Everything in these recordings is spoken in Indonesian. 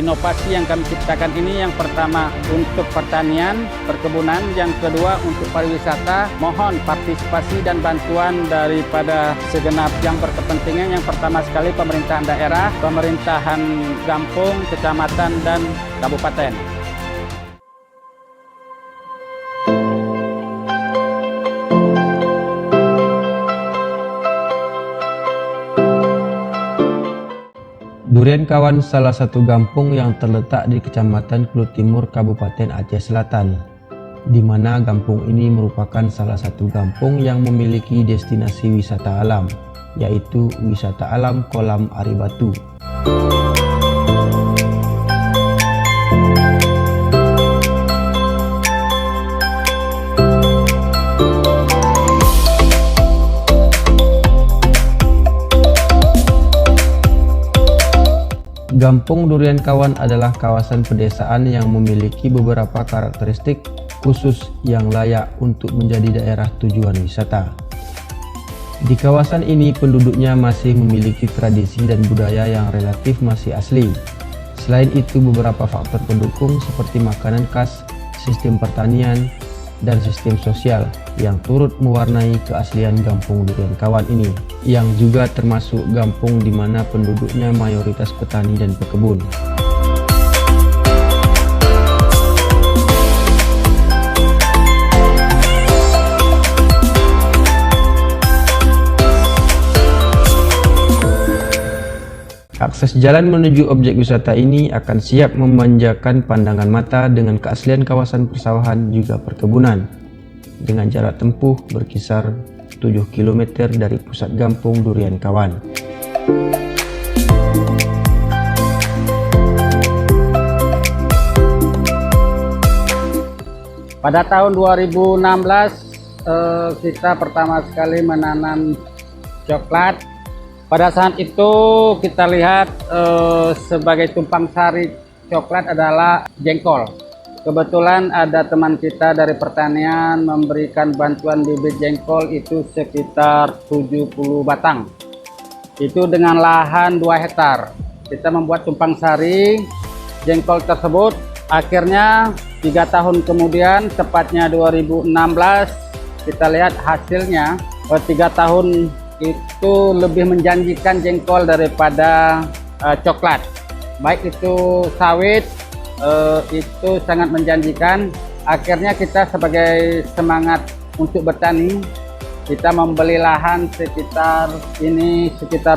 inovasi yang kami ciptakan ini yang pertama untuk pertanian, perkebunan, yang kedua untuk pariwisata. Mohon partisipasi dan bantuan daripada segenap yang berkepentingan. Yang pertama sekali pemerintahan daerah, pemerintahan kampung, kecamatan, dan kabupaten. Durian Kawan salah satu kampung yang terletak di Kecamatan Kelut Timur, Kabupaten Aceh Selatan, di mana kampung ini merupakan salah satu kampung yang memiliki destinasi wisata alam, yaitu wisata alam Kolam Ari Batu. Kampung Durian Kawan adalah kawasan pedesaan yang memiliki beberapa karakteristik khusus yang layak untuk menjadi daerah tujuan wisata. Di kawasan ini penduduknya masih memiliki tradisi dan budaya yang relatif masih asli. Selain itu beberapa faktor pendukung seperti makanan khas, sistem pertanian, dan sistem sosial yang turut mewarnai keaslian Kampung Durian Kawan ini, yang juga termasuk kampung di mana penduduknya mayoritas petani dan pekebun. Akses jalan menuju objek wisata ini akan siap memanjakan pandangan mata dengan keaslian kawasan persawahan juga perkebunan, dengan jarak tempuh berkisar 7 km dari pusat Kampung Durian Kawan. Pada tahun 2016 kita pertama sekali menanam coklat. Pada saat itu kita lihat sebagai tumpang sari coklat adalah jengkol. Kebetulan ada teman kita dari pertanian memberikan bantuan bibit jengkol itu sekitar 70 batang. Itu dengan lahan 2 hektar. Kita membuat tumpang sari jengkol tersebut. Akhirnya 3 tahun kemudian, tepatnya 2016, kita lihat hasilnya. 3 tahun itu lebih menjanjikan jengkol daripada coklat. Baik itu sawit, itu sangat menjanjikan. Akhirnya kita sebagai semangat untuk bertani, kita membeli lahan sekitar 12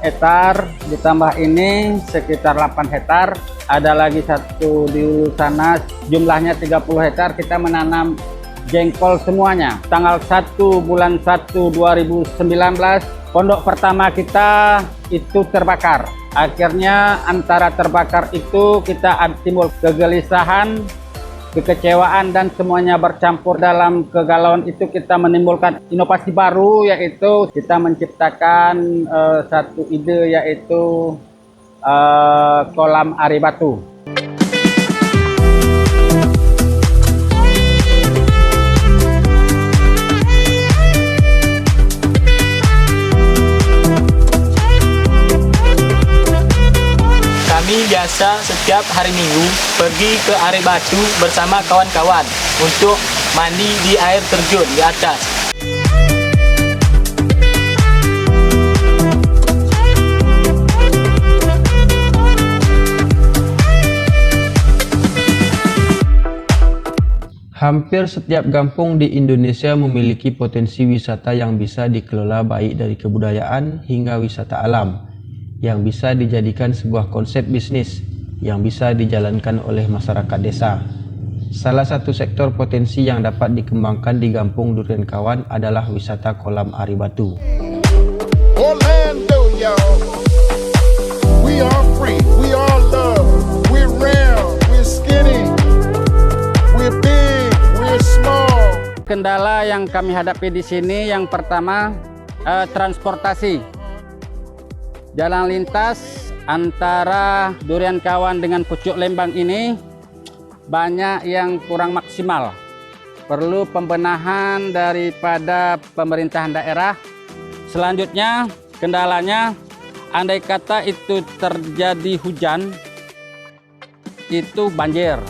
hektar, ditambah ini sekitar 8 hektar. Ada lagi satu di sana jumlahnya 30 hektar, kita menanam jengkol semuanya. Tanggal 1 bulan 1 2019 pondok pertama kita itu terbakar. Akhirnya antara terbakar itu kita timbul kegelisahan, kekecewaan, dan semuanya bercampur dalam kegalauan itu. Kita menimbulkan inovasi baru, yaitu kita menciptakan satu ide, yaitu Kolam Ari Batu. Kami biasa setiap hari Minggu pergi ke Ari Batu bersama kawan-kawan untuk mandi di air terjun di atas. Hampir setiap kampung di Indonesia memiliki potensi wisata yang bisa dikelola baik dari kebudayaan hingga wisata alam, yang bisa dijadikan sebuah konsep bisnis yang bisa dijalankan oleh masyarakat desa. Salah satu sektor potensi yang dapat dikembangkan di Kampung Durian Kawan adalah wisata Kolam Ari Batu. Orlando, y'all. We are free, we are love, we're round, we're skinny, we're big, we're small. Kendala yang kami hadapi di sini yang pertama transportasi. Jalan lintas antara Durian Kawan dengan Pucuk Lembang ini banyak yang kurang maksimal. Perlu pembenahan daripada pemerintahan daerah. Selanjutnya kendalanya, andai kata itu terjadi hujan, itu banjir.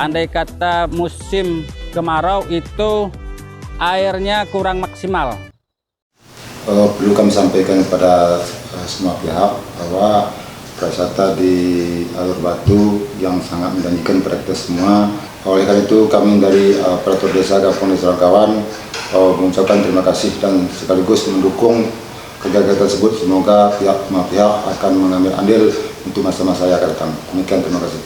Andai kata musim kemarau itu airnya kurang maksimal. Perlu kami sampaikan kepada semua pihak bahwa pariwisata di Alur Batu yang sangat menjanjikan pada kita semua. Oleh karena itu kami dari Operator Desa Kampung Desa Kawan mengucapkan terima kasih dan sekaligus mendukung kegiatan tersebut. Semoga pihak akan mengambil andil untuk masa-masa yang akan datang. Demikian, terima kasih.